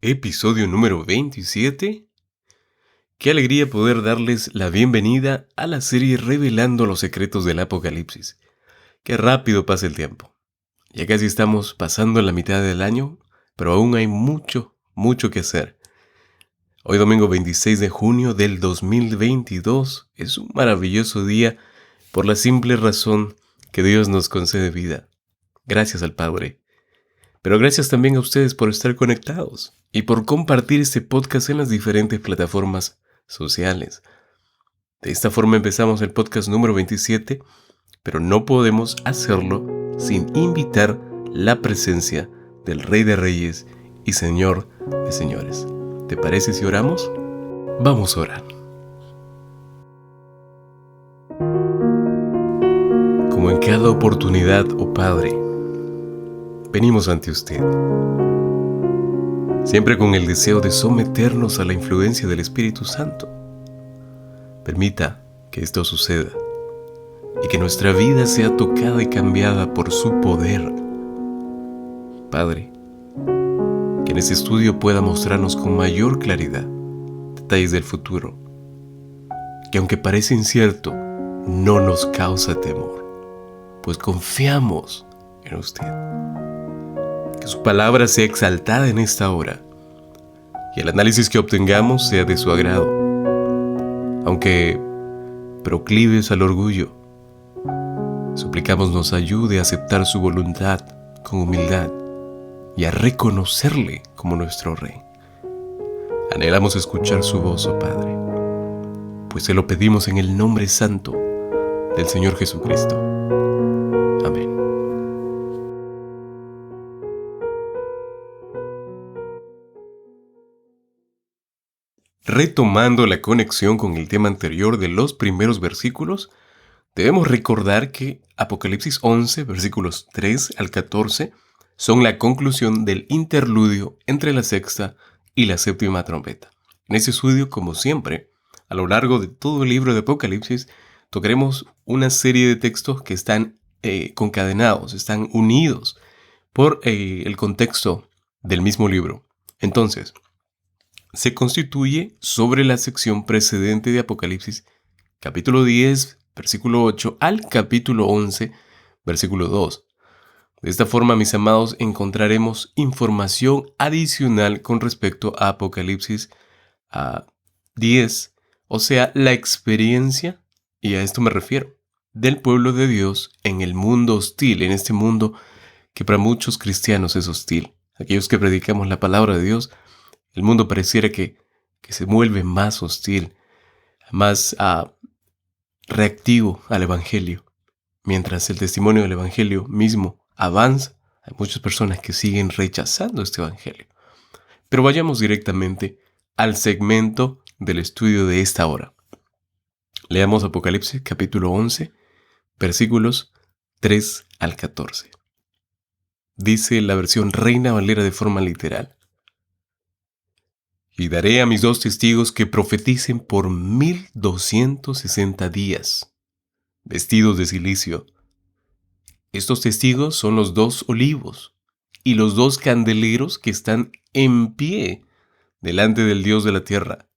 episodio número 27. Qué alegría poder darles la bienvenida a la serie Revelando los secretos del Apocalipsis. Qué rápido pasa el tiempo. Ya casi estamos pasando la mitad del año, pero aún hay mucho que hacer. Hoy domingo 26 de junio del 2022 es un maravilloso día por la simple razón que Dios nos concede vida. Gracias al Padre. Pero gracias también a ustedes por estar conectados y por compartir este podcast en las diferentes plataformas sociales. De esta forma empezamos el podcast número 27, pero no podemos hacerlo sin invitar la presencia del Rey de Reyes y Señor de Señores. ¿Te parece si oramos? Vamos a orar. Como en cada oportunidad, oh Padre, venimos ante usted, siempre con el deseo de someternos a la influencia del Espíritu Santo. Permita que esto suceda y que nuestra vida sea tocada y cambiada por su poder. Padre, que en este estudio pueda mostrarnos con mayor claridad detalles del futuro, que aunque parece incierto, no nos causa temor, pues confiamos en usted. Que su palabra sea exaltada en esta hora y el análisis que obtengamos sea de su agrado. Aunque proclives al orgullo, suplicamos nos ayude a aceptar su voluntad con humildad y a reconocerle como nuestro Rey. Anhelamos escuchar su voz, oh Padre, pues se lo pedimos en el nombre santo del Señor Jesucristo. Amén. Retomando la conexión con el tema anterior de los primeros versículos, debemos recordar que Apocalipsis 11, versículos 3 al 14, son la conclusión del interludio entre la sexta y la séptima trompeta. En este estudio, como siempre, a lo largo de todo el libro de Apocalipsis, tocaremos una serie de textos que están concadenados, están unidos por el contexto del mismo libro. Entonces, se constituye sobre la sección precedente de Apocalipsis, capítulo 10, versículo 8, al capítulo 11, versículo 2. De esta forma, mis amados, encontraremos información adicional con respecto a Apocalipsis 10, o sea, la experiencia, y a esto me refiero, del pueblo de Dios en el mundo hostil, en este mundo que para muchos cristianos es hostil. Aquellos que predicamos la palabra de Dios, el mundo pareciera que se vuelve más hostil, más reactivo al Evangelio. Mientras el testimonio del Evangelio mismo avanza, hay muchas personas que siguen rechazando este Evangelio. Pero vayamos directamente al segmento del estudio de esta hora. Leamos Apocalipsis capítulo 11, versículos 3 al 14. Dice la versión Reina Valera de forma literal: Y daré a mis 2 testigos que profeticen por 1260 días, vestidos de cilicio. Estos testigos son los 2 olivos y los 2 candeleros que están en pie delante del Dios de la tierra.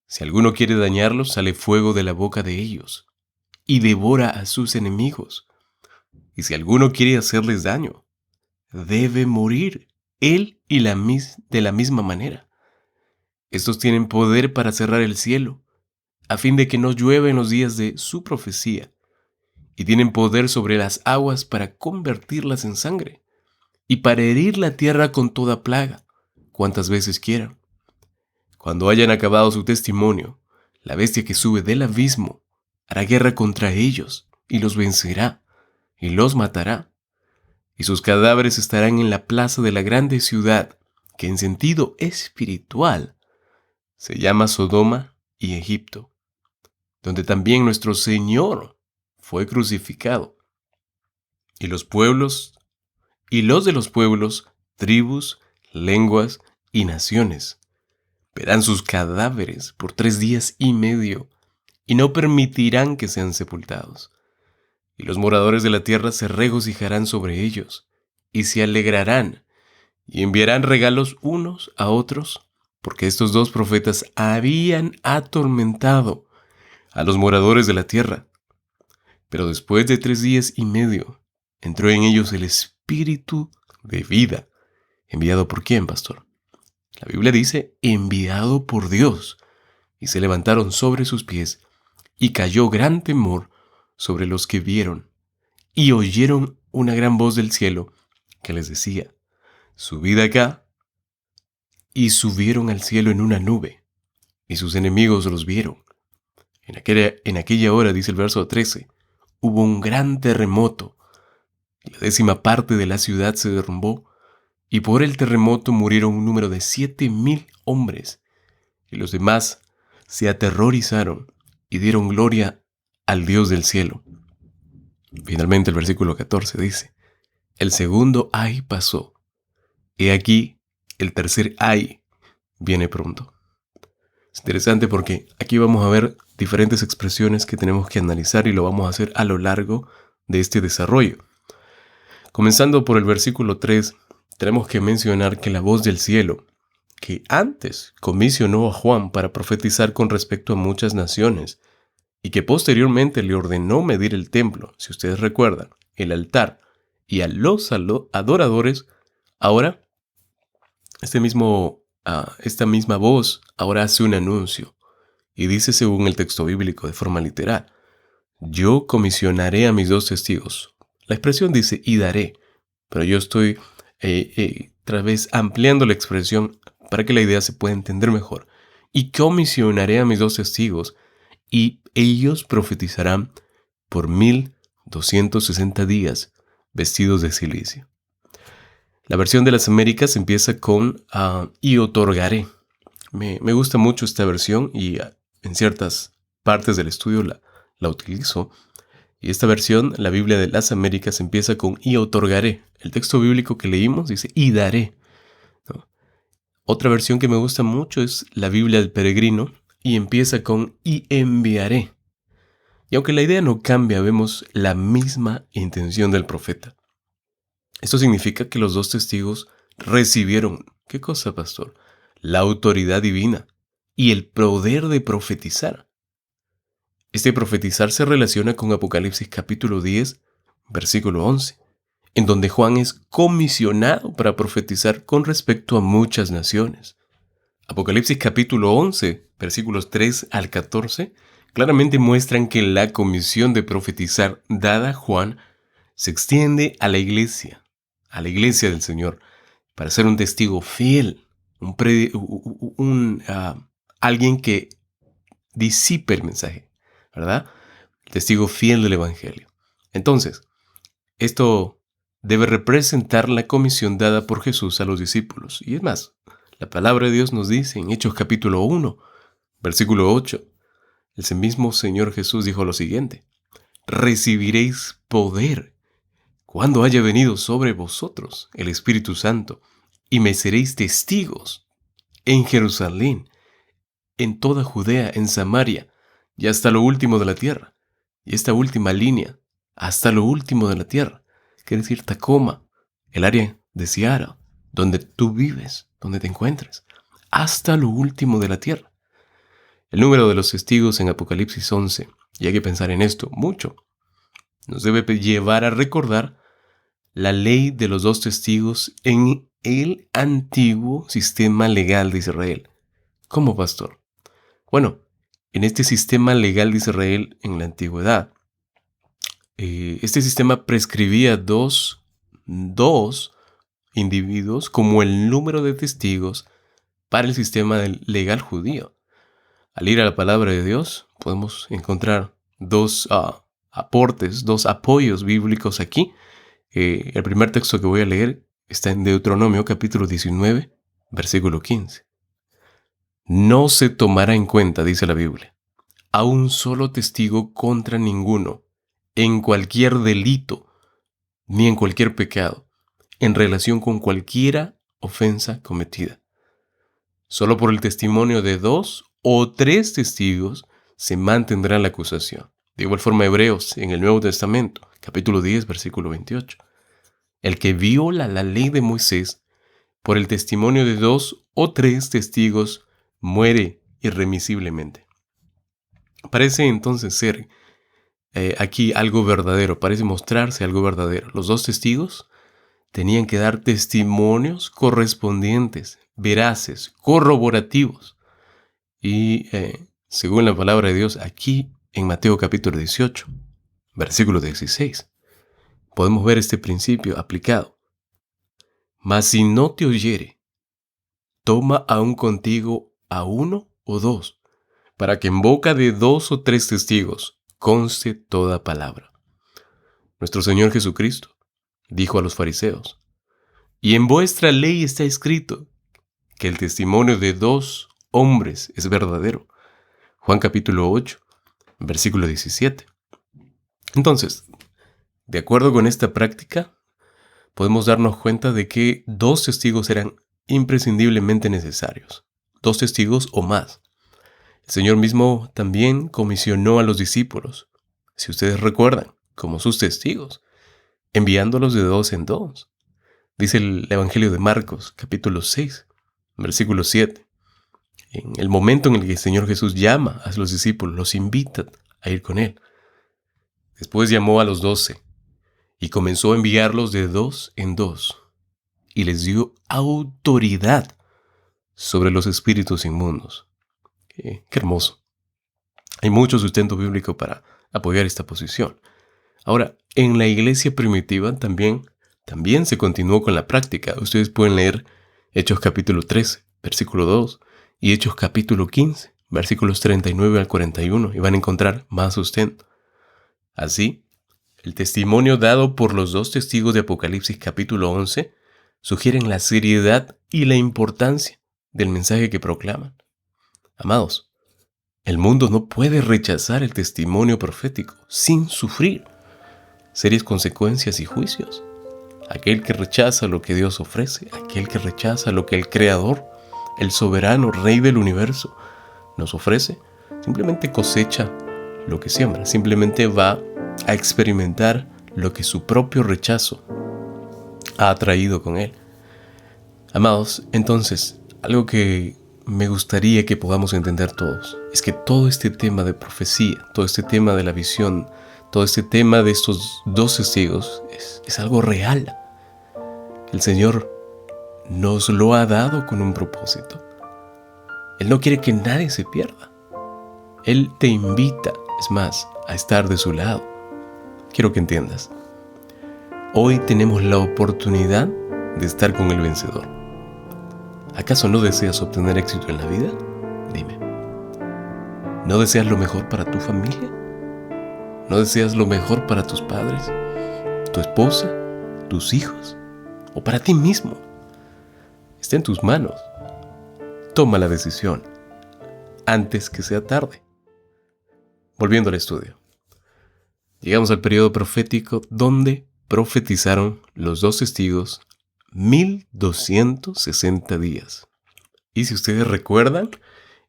Si alguno quiere dañarlos, sale fuego de la boca de ellos y devora a sus enemigos. Y si alguno quiere hacerles daño, debe morir él y de la misma manera. Estos tienen poder para cerrar el cielo, a fin de que no llueva en los días de su profecía, y tienen poder sobre las aguas para convertirlas en sangre, y para herir la tierra con toda plaga, cuantas veces quieran. Cuando hayan acabado su testimonio, la bestia que sube del abismo hará guerra contra ellos, y los vencerá, y los matará, y sus cadáveres estarán en la plaza de la grande ciudad, que en sentido espiritual se llama Sodoma y Egipto, donde también nuestro Señor fue crucificado. Y los pueblos, y los de los pueblos, tribus, lenguas y naciones, verán sus cadáveres por 3 días y medio, y no permitirán que sean sepultados. Y los moradores de la tierra se regocijarán sobre ellos, y se alegrarán, y enviarán regalos unos a otros, porque estos dos profetas habían atormentado a los moradores de la tierra. Pero después de 3 días y medio, entró en ellos el espíritu de vida. ¿Enviado por quién, pastor? La Biblia dice, enviado por Dios. Y se levantaron sobre sus pies, y cayó gran temor sobre los que vieron. Y oyeron una gran voz del cielo que les decía, subid acá. Y subieron al cielo en una nube, y sus enemigos los vieron. En aquella hora, dice el verso 13, hubo un gran terremoto. La 10ª parte de la ciudad se derrumbó, y por el terremoto murieron un número de 7,000 hombres, y los demás se aterrorizaron y dieron gloria al Dios del cielo. Finalmente el versículo 14 dice, el segundo ay pasó, he aquí el tercer ay viene pronto. Es interesante porque aquí vamos a ver diferentes expresiones que tenemos que analizar y lo vamos a hacer a lo largo de este desarrollo. Comenzando por el versículo 3, tenemos que mencionar que la voz del cielo, que antes comisionó a Juan para profetizar con respecto a muchas naciones, y que posteriormente le ordenó medir el templo, si ustedes recuerdan, el altar y a los adoradores, ahora esta misma voz ahora hace un anuncio y dice según el texto bíblico de forma literal, yo comisionaré a mis 2 testigos. La expresión dice y daré, pero yo estoy otra vez ampliando la expresión para que la idea se pueda entender mejor. Y comisionaré a mis 2 testigos y ellos profetizarán por 1260 días vestidos de cilicio. La versión de las Américas empieza con y otorgaré. Me gusta mucho esta versión y en ciertas partes del estudio la utilizo. Y esta versión, la Biblia de las Américas, empieza con y otorgaré. El texto bíblico que leímos dice y daré, ¿no? Otra versión que me gusta mucho es la Biblia del Peregrino y empieza con y enviaré. Y aunque la idea no cambia, vemos la misma intención del profeta. Esto significa que los 2 testigos recibieron, ¿qué cosa, pastor? La autoridad divina y el poder de profetizar. Este profetizar se relaciona con Apocalipsis capítulo 10, versículo 11, en donde Juan es comisionado para profetizar con respecto a muchas naciones. Apocalipsis capítulo 11, versículos 3 al 14, claramente muestran que la comisión de profetizar dada a Juan se extiende a la iglesia del Señor, para ser un testigo fiel, alguien que disipe el mensaje, ¿verdad? El testigo fiel del Evangelio. Entonces, esto debe representar la comisión dada por Jesús a los discípulos. Y es más, la palabra de Dios nos dice en Hechos capítulo 1, versículo 8, el mismo Señor Jesús dijo lo siguiente, recibiréis poder cuando haya venido sobre vosotros el Espíritu Santo, y me seréis testigos en Jerusalén, en toda Judea, en Samaria, y hasta lo último de la tierra. Y esta última línea, hasta lo último de la tierra, quiere decir Tacoma, el área de Seattle, donde tú vives, donde te encuentres, hasta lo último de la tierra. El número de los testigos en Apocalipsis 11, y hay que pensar en esto mucho, nos debe llevar a recordar la ley de los 2 testigos en el antiguo sistema legal de Israel. ¿Cómo, pastor? Bueno, en este sistema legal de Israel en la antigüedad, este sistema prescribía dos individuos como el número de testigos para el sistema legal judío. Al ir a la palabra de Dios, podemos encontrar 2 aportes, 2 apoyos bíblicos aquí. El primer texto que voy a leer está en Deuteronomio capítulo 19, versículo 15. No se tomará en cuenta, dice la Biblia, a un solo testigo contra ninguno, en cualquier delito, ni en cualquier pecado, en relación con cualquiera ofensa cometida. Solo por el testimonio de 2 o 3 testigos se mantendrá la acusación. De igual forma, Hebreos, en el Nuevo Testamento, capítulo 10, versículo 28. El que viola la ley de Moisés por el testimonio de 2 o 3 testigos muere irremisiblemente. Parece entonces ser aquí algo verdadero, parece mostrarse algo verdadero. Los 2 testigos tenían que dar testimonios correspondientes, veraces, corroborativos. Y según la palabra de Dios, aquí en Mateo capítulo 18, versículo 16, podemos ver este principio aplicado. Mas si no te oyere, toma aún contigo a 1 o 2, para que en boca de 2 o 3 testigos conste toda palabra. Nuestro Señor Jesucristo dijo a los fariseos: y en vuestra ley está escrito que el testimonio de 2 hombres es verdadero. Juan capítulo 8, versículo 17. Entonces, de acuerdo con esta práctica, podemos darnos cuenta de que 2 testigos eran imprescindiblemente necesarios. 2 testigos o más. El Señor mismo también comisionó a los discípulos, si ustedes recuerdan, como sus testigos, enviándolos de 2 en 2. Dice el Evangelio de Marcos, capítulo 6, versículo 7. En el momento en el que el Señor Jesús llama a los discípulos, los invita a ir con Él. Después llamó a los 12 y comenzó a enviarlos de 2 en 2 y les dio autoridad sobre los espíritus inmundos. Qué hermoso. Hay mucho sustento bíblico para apoyar esta posición. Ahora, en la iglesia primitiva también se continuó con la práctica. Ustedes pueden leer Hechos capítulo 13, versículo 2, y Hechos capítulo 15, versículos 39 al 41, y van a encontrar más sustento. Así, el testimonio dado por los 2 testigos de Apocalipsis capítulo 11 sugieren la seriedad y la importancia del mensaje que proclaman. Amados, el mundo no puede rechazar el testimonio profético sin sufrir serias consecuencias y juicios. Aquel que rechaza lo que Dios ofrece, aquel que rechaza lo que el Creador, el soberano Rey del universo, nos ofrece, simplemente cosecha lo que siembra, simplemente va a experimentar lo que su propio rechazo ha traído con él. Amados, entonces, algo que me gustaría que podamos entender todos es que todo este tema de profecía, todo este tema de la visión, todo este tema de estos 2 testigos es algo real. El Señor nos lo ha dado con un propósito. Él no quiere que nadie se pierda. Él te invita, es más, a estar de su lado. Quiero que entiendas. Hoy tenemos la oportunidad de estar con el vencedor. ¿Acaso no deseas obtener éxito en la vida? Dime. ¿No deseas lo mejor para tu familia? ¿No deseas lo mejor para tus padres, tu esposa, tus hijos o para ti mismo? Está en tus manos. Toma la decisión antes que sea tarde. Volviendo al estudio. Llegamos al periodo profético donde profetizaron los 2 testigos 1260 días. Y si ustedes recuerdan,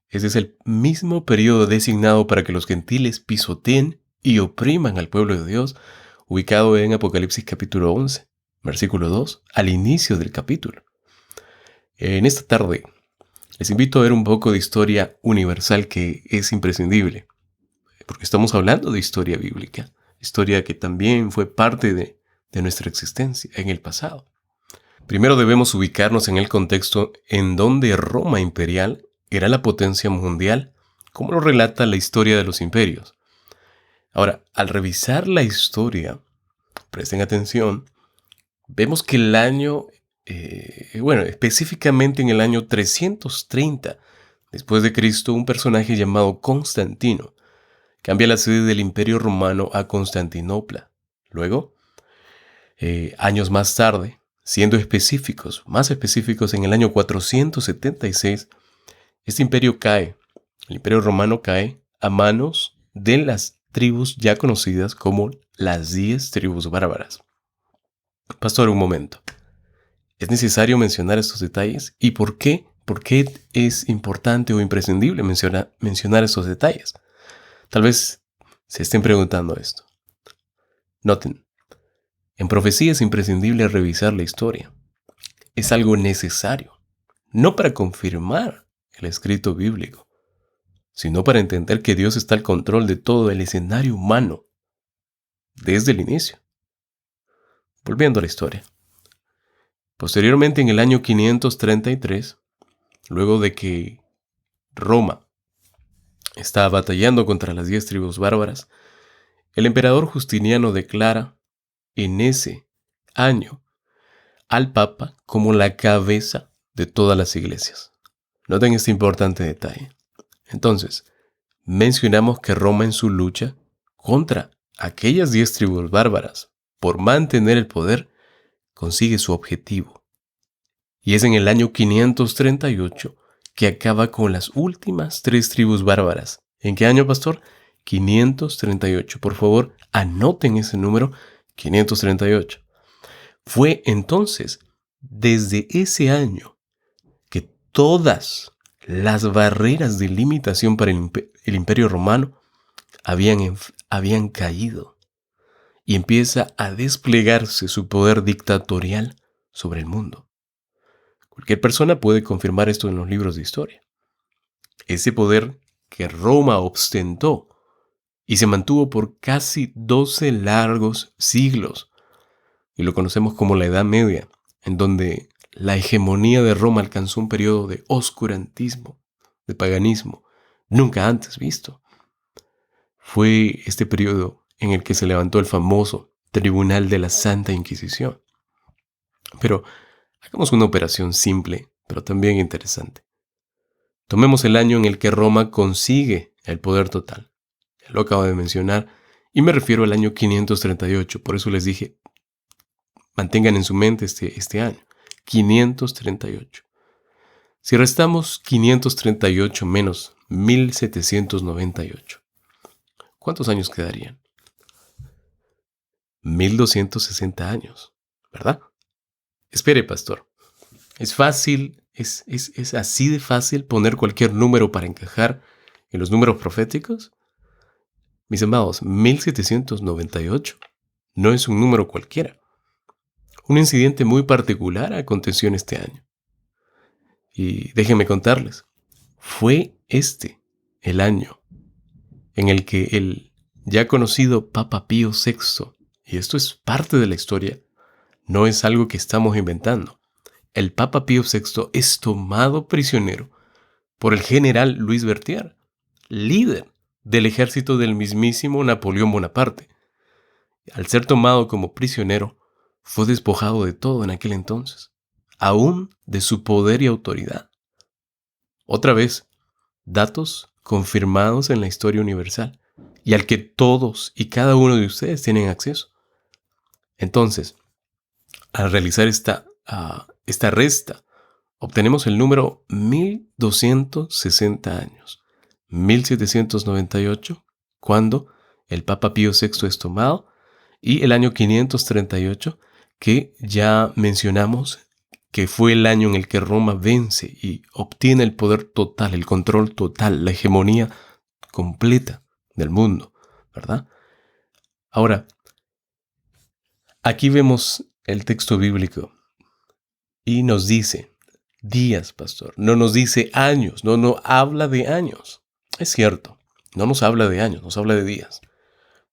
ese es el mismo periodo designado para que los gentiles pisoteen y opriman al pueblo de Dios, ubicado en Apocalipsis capítulo 11, versículo 2, al inicio del capítulo. En esta tarde, les invito a ver un poco de historia universal que es imprescindible, porque estamos hablando de historia bíblica, historia que también fue parte de nuestra existencia en el pasado. Primero debemos ubicarnos en el contexto en donde Roma imperial era la potencia mundial, como lo relata la historia de los imperios. Ahora, al revisar la historia, presten atención, vemos que el año, específicamente en el año 330 después de Cristo, un personaje llamado Constantino cambia la sede del Imperio Romano a Constantinopla. Luego, años más tarde, siendo más específicos, en el año 476, este imperio cae, el Imperio Romano cae a manos de las tribus ya conocidas como las 10 tribus bárbaras. Pastor, un momento. ¿Es necesario mencionar estos detalles? ¿Y por qué? ¿Por qué es importante o imprescindible mencionar estos detalles? Tal vez se estén preguntando esto. Noten, en profecía es imprescindible revisar la historia. es algo necesario, no para confirmar el escrito bíblico, sino para entender que Dios está al control de todo el escenario humano desde el inicio. Volviendo a la historia. Posteriormente, en el año 533, luego de que Roma estaba batallando contra las 10 tribus bárbaras, el emperador Justiniano declara en ese año al Papa como la cabeza de todas las iglesias. Noten este importante detalle. Entonces, mencionamos que Roma en su lucha contra aquellas 10 tribus bárbaras por mantener el poder consigue su objetivo. Y es en el año 538 que acaba con las últimas 3 tribus bárbaras. ¿En qué año, pastor? 538. Por favor, anoten ese número, 538. Fue entonces, desde ese año, que todas las barreras de limitación para el Imperio Romano habían caído y empieza a desplegarse su poder dictatorial sobre el mundo. Cualquier persona puede confirmar esto en los libros de historia. Ese poder que Roma ostentó y se mantuvo por casi 12 largos siglos, y lo conocemos como la Edad Media, en donde la hegemonía de Roma alcanzó un periodo de oscurantismo, de paganismo, nunca antes visto. Fue este periodo en el que se levantó el famoso Tribunal de la Santa Inquisición. Pero hagamos una operación simple, pero también interesante. Tomemos el año en el que Roma consigue el poder total. Ya lo acabo de mencionar, y me refiero al año 538, por eso les dije, mantengan en su mente este año, 538. Si restamos 538 menos 1798, ¿cuántos años quedarían? 1260 años, ¿verdad? Espere, pastor. Es fácil, es así de fácil poner cualquier número para encajar en los números proféticos. Mis amados, 1798 no es un número cualquiera. Un incidente muy particular aconteció en este año. Y déjenme contarles, fue este el año en el que el ya conocido Papa Pío VI, y esto es parte de la historia, no es algo que estamos inventando. El Papa Pío VI es tomado prisionero por el general Luis Berthier, líder del ejército del mismísimo Napoleón Bonaparte. Al ser tomado como prisionero, fue despojado de todo en aquel entonces, aún de su poder y autoridad. Otra vez, datos confirmados en la historia universal y al que todos y cada uno de ustedes tienen acceso. Entonces, al realizar esta resta, obtenemos el número 1260 años, 1798, cuando el Papa Pío VI es tomado, y el año 538, que ya mencionamos que fue el año en el que Roma vence y obtiene el poder total, el control total, la hegemonía completa del mundo, ¿verdad? Ahora, aquí vemos el texto bíblico y nos dice días, pastor, no nos dice años, no habla de años. Es cierto, no nos habla de años, nos habla de días.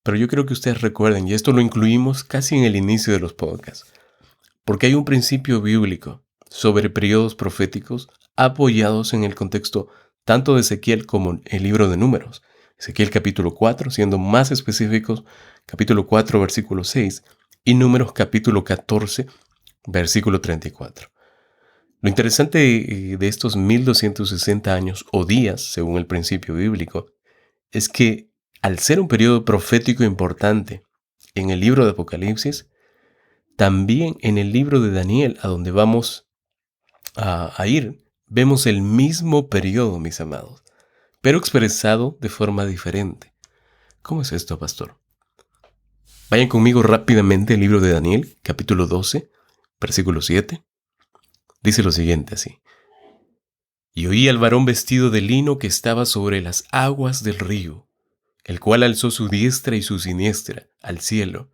Pero yo creo que ustedes recuerden, y esto lo incluimos casi en el inicio de los podcasts, porque hay un principio bíblico sobre periodos proféticos apoyados en el contexto tanto de Ezequiel como el libro de Números. Ezequiel capítulo 4, siendo más específicos, capítulo 4, versículo 6, y Números capítulo 14, versículo 34. Lo interesante de estos 1260 años o días, según el principio bíblico, es que al ser un periodo profético importante en el libro de Apocalipsis, también en el libro de Daniel, a donde vamos a ir, vemos el mismo periodo, mis amados, pero expresado de forma diferente. ¿Cómo es esto, pastor? Vayan conmigo rápidamente al libro de Daniel, capítulo 12, versículo 7. Dice lo siguiente así. Y oí al varón vestido de lino que estaba sobre las aguas del río, el cual alzó su diestra y su siniestra al cielo,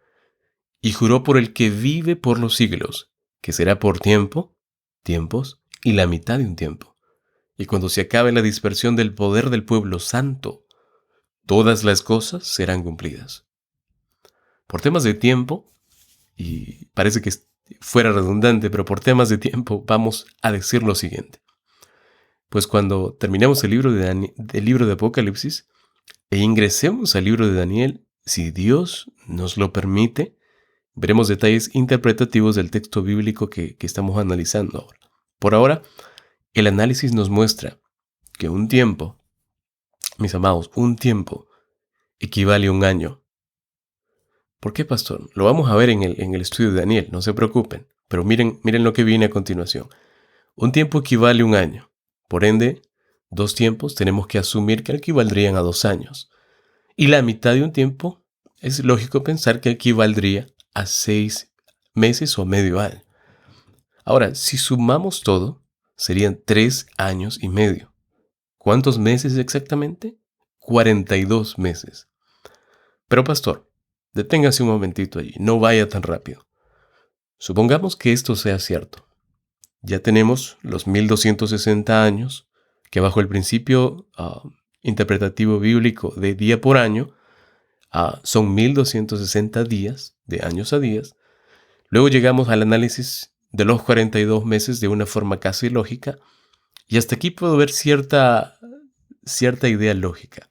y juró por el que vive por los siglos, que será por tiempo, tiempos y la mitad de un tiempo. Y cuando se acabe la dispersión del poder del pueblo santo, todas las cosas serán cumplidas. Por temas de tiempo, y parece que fuera redundante, pero por temas de tiempo vamos a decir lo siguiente. Pues cuando terminemos el libro de Apocalipsis e ingresemos al libro de Daniel, si Dios nos lo permite, veremos detalles interpretativos del texto bíblico que estamos analizando ahora. Por ahora, el análisis nos muestra que un tiempo, mis amados, un tiempo equivale a un año. ¿Por qué, pastor? Lo vamos a ver en el estudio de Daniel, no se preocupen. Pero miren lo que viene a continuación. Un tiempo equivale a un año. Por ende, 2 tiempos tenemos que asumir que equivaldrían a 2 años. Y la mitad de un tiempo es lógico pensar que equivaldría a 6 meses o medio año. Ahora, si sumamos todo, serían 3 años y medio. ¿Cuántos meses exactamente? 42 meses. Pero pastor, deténgase un momentito allí, no vaya tan rápido. Supongamos que esto sea cierto. Ya tenemos los 1260 años, que bajo el principio interpretativo bíblico de día por año, son 1260 días, de años a días. Luego llegamos al análisis de los 42 meses de una forma casi lógica, y hasta aquí puedo ver cierta idea lógica.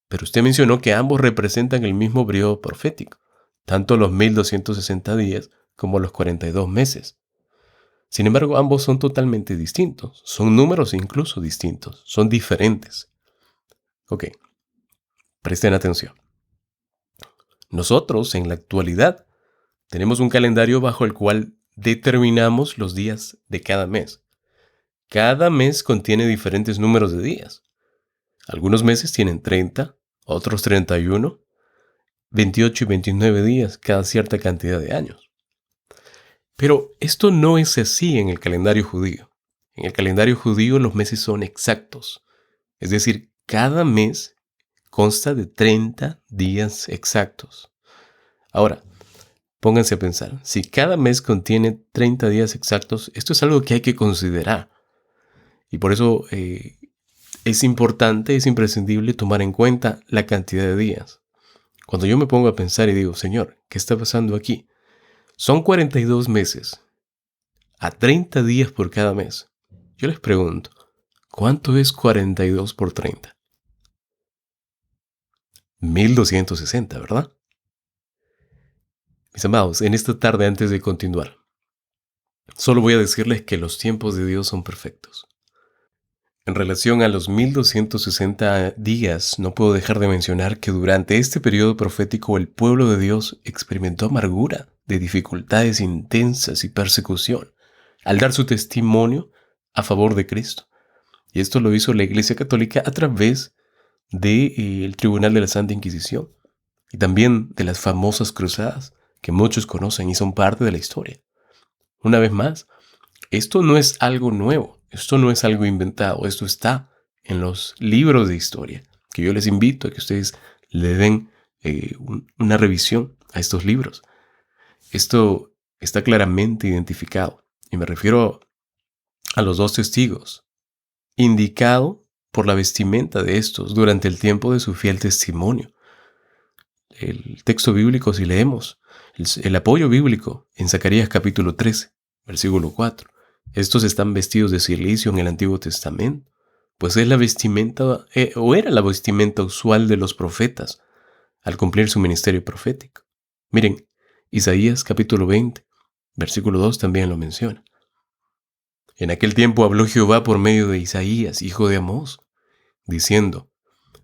Pero usted mencionó que ambos representan el mismo periodo profético, tanto los 1260 días como los 42 meses. Sin embargo, ambos son totalmente distintos. Son números incluso distintos. Son diferentes. Ok, presten atención. Nosotros, en la actualidad, tenemos un calendario bajo el cual determinamos los días de cada mes. Cada mes contiene diferentes números de días. Algunos meses tienen 30, otros 31, 28 y 29 días cada cierta cantidad de años. Pero esto no es así en el calendario judío. En el calendario judío los meses son exactos. Es decir, cada mes consta de 30 días exactos. Ahora, pónganse a pensar, si cada mes contiene 30 días exactos, esto es algo que hay que considerar. Y por eso es importante, es imprescindible tomar en cuenta la cantidad de días. Cuando yo me pongo a pensar y digo, Señor, ¿qué está pasando aquí? Son 42 meses, a 30 días por cada mes. Yo les pregunto, ¿cuánto es 42 por 30? 1260, ¿verdad? Mis amados, en esta tarde antes de continuar, solo voy a decirles que los tiempos de Dios son perfectos. En relación a los 1260 días, no puedo dejar de mencionar que durante este periodo profético el pueblo de Dios experimentó amargura, de dificultades intensas y persecución, al dar su testimonio a favor de Cristo. Y esto lo hizo la Iglesia Católica a través del Tribunal de la Santa Inquisición y también de las famosas cruzadas que muchos conocen y son parte de la historia. Una vez más, esto no es algo nuevo, esto no es algo inventado, esto está en los libros de historia, que yo les invito a que ustedes le den una revisión a estos libros. Esto está claramente identificado, y me refiero a los 2 testigos, indicado por la vestimenta de estos durante el tiempo de su fiel testimonio. El texto bíblico, si leemos, el apoyo bíblico en Zacarías capítulo 13, versículo 4. Estos están vestidos de silicio en el Antiguo Testamento, pues es la vestimenta, o era la vestimenta usual de los profetas al cumplir su ministerio profético. Miren, Isaías capítulo 20, versículo 2 también lo menciona. En aquel tiempo habló Jehová por medio de Isaías, hijo de Amós, diciendo,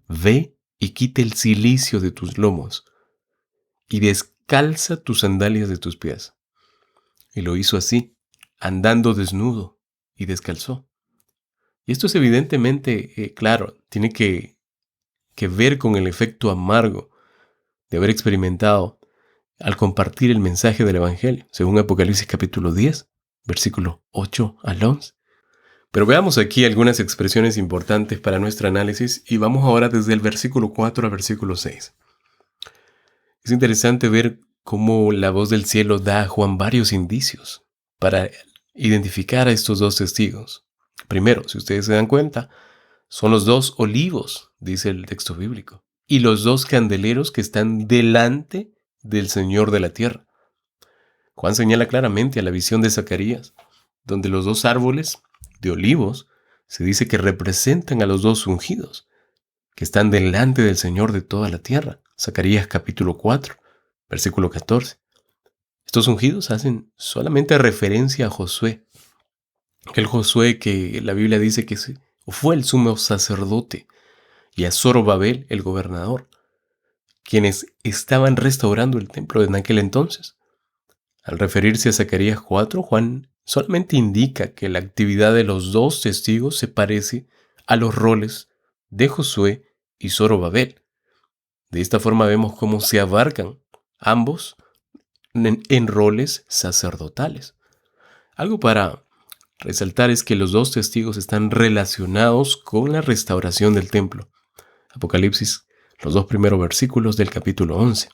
ve y quite el cilicio de tus lomos, y descalza tus sandalias de tus pies. Y lo hizo así, andando desnudo, y descalzó. Y esto es evidentemente, claro, tiene que ver con el efecto amargo de haber experimentado al compartir el mensaje del Evangelio, según Apocalipsis capítulo 10, versículo 8 al 11. Pero veamos aquí algunas expresiones importantes para nuestro análisis y vamos ahora desde el versículo 4 al versículo 6. Es interesante ver cómo la voz del cielo da a Juan varios indicios para identificar a estos dos testigos. Primero, si ustedes se dan cuenta, son los dos olivos, dice el texto bíblico, y los dos candeleros que están delante del Señor de la tierra. Juan señala claramente a la visión de Zacarías, donde los dos árboles de olivos se dice que representan a los dos ungidos, que están delante del Señor de toda la tierra. Zacarías capítulo 4, versículo 14. Estos ungidos hacen solamente referencia a Josué, aquel Josué que la Biblia dice que fue el sumo sacerdote, y a Zorobabel, el gobernador, quienes estaban restaurando el templo en aquel entonces. Al referirse a Zacarías 4, Juan solamente indica que la actividad de los dos testigos se parece a los roles de Josué y Zorobabel. De esta forma vemos cómo se abarcan ambos en roles sacerdotales. Algo para resaltar es que los dos testigos están relacionados con la restauración del templo. Apocalipsis, los 2 primeros versículos del capítulo 11.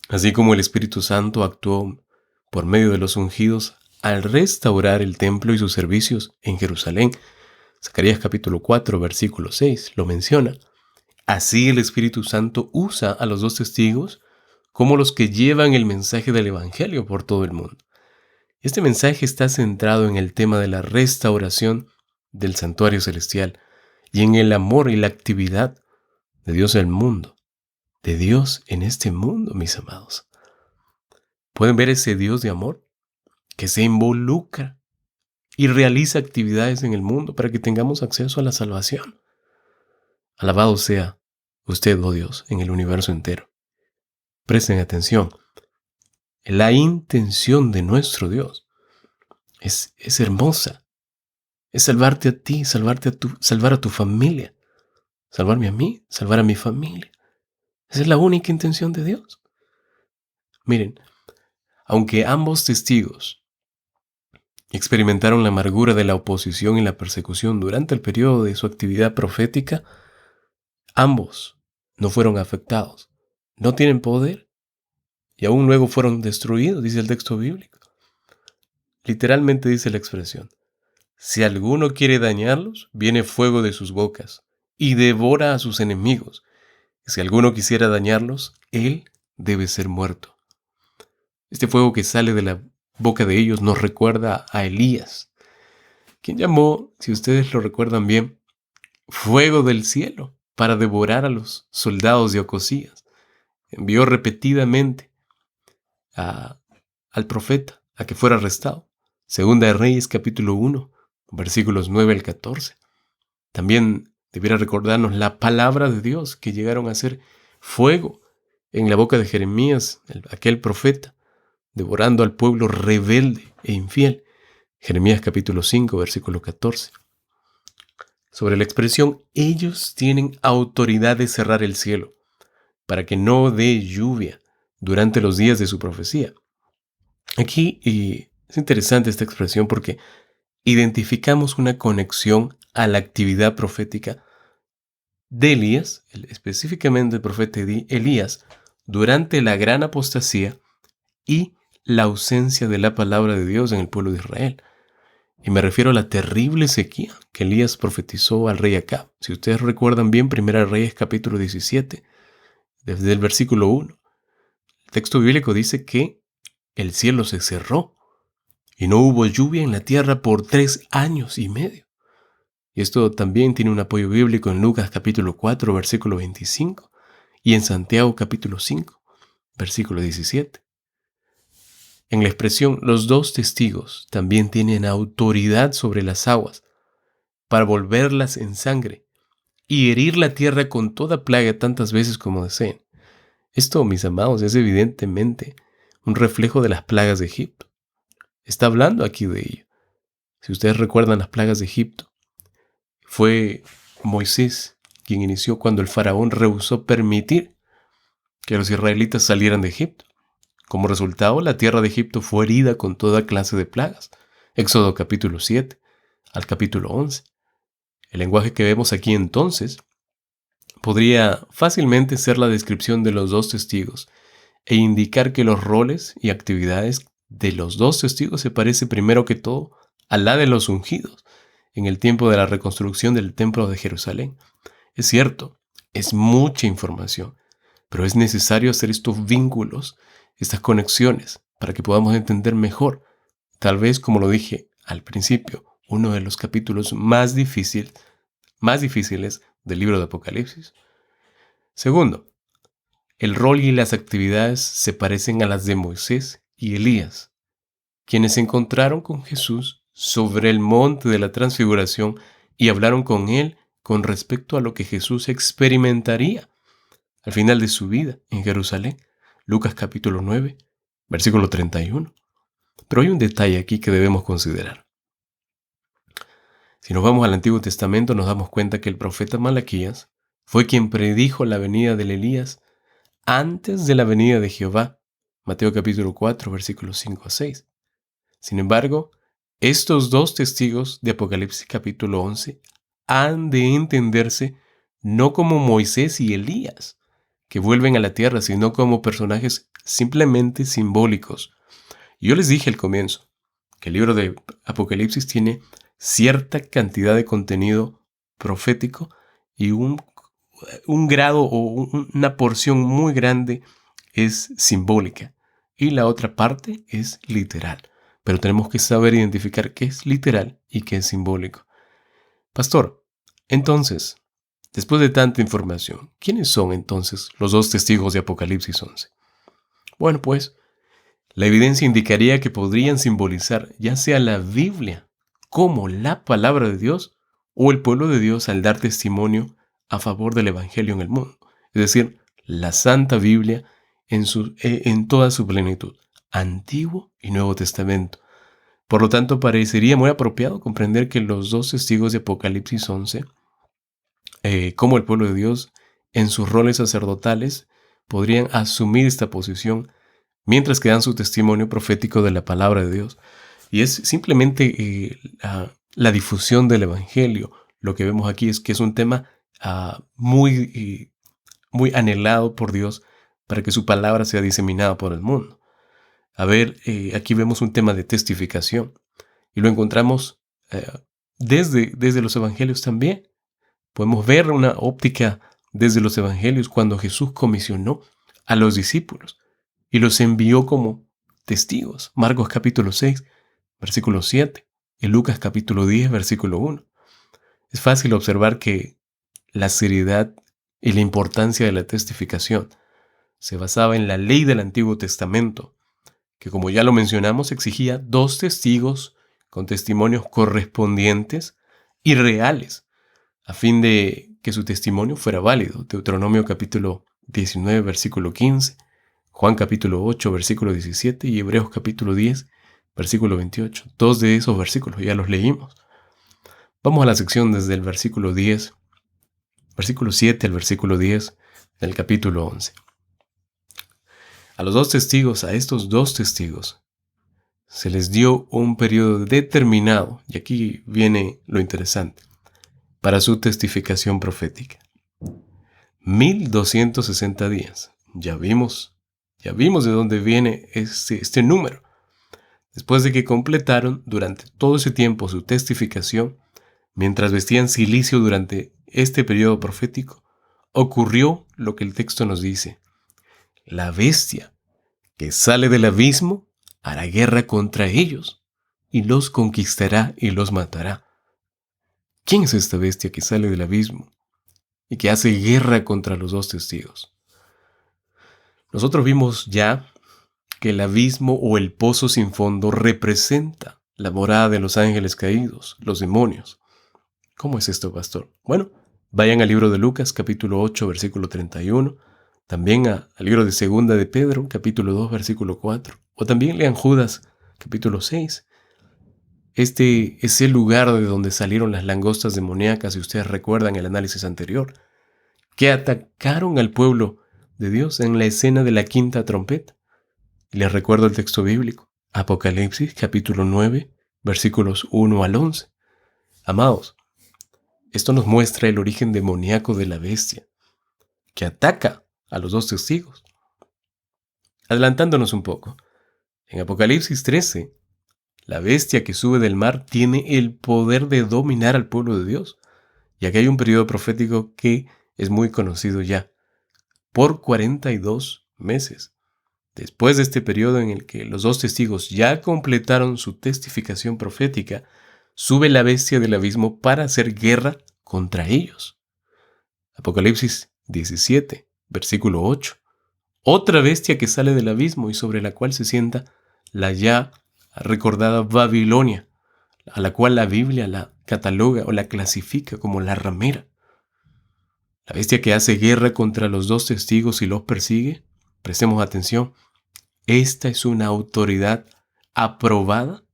Así como el Espíritu Santo actuó por medio de los ungidos al restaurar el templo y sus servicios en Jerusalén. Zacarías capítulo 4, versículo 6 lo menciona. Así el Espíritu Santo usa a los dos testigos como los que llevan el mensaje del Evangelio por todo el mundo. Este mensaje está centrado en el tema de la restauración del santuario celestial y en el amor y la actividad de Dios en el mundo, de Dios en este mundo, mis amados. ¿Pueden ver ese Dios de amor que se involucra y realiza actividades en el mundo para que tengamos acceso a la salvación? Alabado sea usted, oh Dios, en el universo entero. Presten atención. La intención de nuestro Dios es hermosa. Es salvarte a ti, salvar a tu familia. Salvarme a mí, salvar a mi familia. Esa es la única intención de Dios. Miren, aunque ambos testigos experimentaron la amargura de la oposición y la persecución durante el periodo de su actividad profética, ambos no fueron afectados. No tienen poder y aún luego fueron destruidos, dice el texto bíblico. Literalmente dice la expresión: si alguno quiere dañarlos, viene fuego de sus bocas y devora a sus enemigos. Y si alguno quisiera dañarlos, él debe ser muerto. Este fuego que sale de la boca de ellos nos recuerda a Elías, quien llamó, si ustedes lo recuerdan bien, fuego del cielo para devorar a los soldados de Ocosías. Envió repetidamente al profeta a que fuera arrestado. Segunda de Reyes capítulo 1, versículos 9 al 14. También debiera recordarnos la palabra de Dios, que llegaron a ser fuego en la boca de Jeremías, aquel profeta, devorando al pueblo rebelde e infiel. Jeremías capítulo 5, versículo 14. Sobre la expresión, ellos tienen autoridad de cerrar el cielo para que no dé lluvia durante los días de su profecía. Aquí es interesante esta expresión porque identificamos una conexión a la actividad profética de Elías, específicamente el profeta Elías, durante la gran apostasía y la ausencia de la palabra de Dios en el pueblo de Israel. Y me refiero a la terrible sequía que Elías profetizó al rey Acab. Si ustedes recuerdan bien, Primera Reyes capítulo 17, desde el versículo 1, el texto bíblico dice que el cielo se cerró y no hubo lluvia en la tierra por 3 años y medio. Y esto también tiene un apoyo bíblico en Lucas capítulo 4, versículo 25, y en Santiago capítulo 5, versículo 17. En la expresión, los dos testigos también tienen autoridad sobre las aguas para volverlas en sangre y herir la tierra con toda plaga tantas veces como deseen. Esto, mis amados, es evidentemente un reflejo de las plagas de Egipto. Está hablando aquí de ello. Si ustedes recuerdan las plagas de Egipto, fue Moisés quien inició cuando el faraón rehusó permitir que los israelitas salieran de Egipto. Como resultado, la tierra de Egipto fue herida con toda clase de plagas. Éxodo capítulo 7 al capítulo 11. El lenguaje que vemos aquí entonces podría fácilmente ser la descripción de los dos testigos e indicar que los roles y actividades de los dos testigos se parece primero que todo a la de los ungidos en el tiempo de la reconstrucción del templo de Jerusalén. Es cierto, es mucha información, pero es necesario hacer estos vínculos, estas conexiones, para que podamos entender mejor. Tal vez, como lo dije al principio, uno de los capítulos más difíciles del libro de Apocalipsis. Segundo, el rol y las actividades se parecen a las de Moisés y Elías, quienes se encontraron con Jesús sobre el monte de la transfiguración y hablaron con él con respecto a lo que Jesús experimentaría al final de su vida en Jerusalén. Lucas capítulo 9, versículo 31. Pero hay un detalle aquí que debemos considerar. Si nos vamos al Antiguo Testamento, nos damos cuenta que el profeta Malaquías fue quien predijo la venida del Elías antes de la venida de Jehová. Mateo capítulo 4, versículos 5 a 6. Sin embargo, estos dos testigos de Apocalipsis capítulo 11 han de entenderse no como Moisés y Elías, que vuelven a la tierra, sino como personajes simplemente simbólicos. Yo les dije al comienzo que el libro de Apocalipsis tiene cierta cantidad de contenido profético y un grado o una porción muy grande es simbólica y la otra parte es literal. Pero tenemos que saber identificar qué es literal y qué es simbólico. Pastor, entonces, después de tanta información, ¿quiénes son entonces los dos testigos de Apocalipsis 11? Bueno, pues, la evidencia indicaría que podrían simbolizar ya sea la Biblia como la palabra de Dios o el pueblo de Dios al dar testimonio a favor del Evangelio en el mundo. Es decir, la Santa Biblia en toda su plenitud, Antiguo y Nuevo Testamento. Por lo tanto, parecería muy apropiado comprender que los dos testigos de Apocalipsis 11, como el pueblo de Dios, en sus roles sacerdotales, podrían asumir esta posición mientras que dan su testimonio profético de la palabra de Dios. Y es simplemente la difusión del Evangelio. Lo que vemos aquí es que es un tema muy anhelado por Dios para que su palabra sea diseminada por el mundo. A ver, aquí vemos un tema de testificación y lo encontramos desde los evangelios también. Podemos ver una óptica desde los evangelios cuando Jesús comisionó a los discípulos y los envió como testigos. Marcos capítulo 6, versículo 7 y Lucas capítulo 10, versículo 1. Es fácil observar que la seriedad y la importancia de la testificación se basaba en la ley del Antiguo Testamento, que como ya lo mencionamos exigía dos testigos con testimonios correspondientes y reales, a fin de que su testimonio fuera válido. Deuteronomio capítulo 19, versículo 15, Juan capítulo 8, versículo 17 y Hebreos capítulo 10, versículo 28. Dos de esos versículos ya los leímos. Vamos a la sección desde el versículo 10, versículo 7 al versículo 10 del capítulo 11. A estos dos testigos, se les dio un periodo determinado, y aquí viene lo interesante, para su testificación profética. 1260 días. Ya vimos de dónde viene este número. Después de que completaron durante todo ese tiempo su testificación, mientras vestían cilicio durante este periodo profético, ocurrió lo que el texto nos dice. La bestia que sale del abismo hará guerra contra ellos y los conquistará y los matará. ¿Quién es esta bestia que sale del abismo y que hace guerra contra los dos testigos? Nosotros vimos ya que el abismo o el pozo sin fondo representa la morada de los ángeles caídos, los demonios. ¿Cómo es esto, pastor? Bueno, vayan al libro de Lucas, capítulo 8, versículo 31, también al libro de Segunda de Pedro, capítulo 2, versículo 4, o también lean Judas, capítulo 6. Este es el lugar de donde salieron las langostas demoníacas, si ustedes recuerdan el análisis anterior, que atacaron al pueblo de Dios en la escena de la quinta trompeta. Y les recuerdo el texto bíblico, Apocalipsis, capítulo 9, versículos 1 al 11. Amados, esto nos muestra el origen demoníaco de la bestia, que ataca a los dos testigos. Adelantándonos un poco, En Apocalipsis 13, la bestia que sube del mar tiene el poder de dominar al pueblo de Dios. Y aquí hay un periodo profético que es muy conocido ya, por 42 meses. Después de este periodo en el que los dos testigos ya completaron su testificación profética, sube la bestia del abismo para hacer guerra contra ellos. Apocalipsis 17, versículo 8. Otra bestia que sale del abismo y sobre la cual se sienta la ya recordada Babilonia, a la cual la Biblia la cataloga o la clasifica como la ramera. La bestia que hace guerra contra los dos testigos y los persigue, prestemos atención, esta es una autoridad aprobada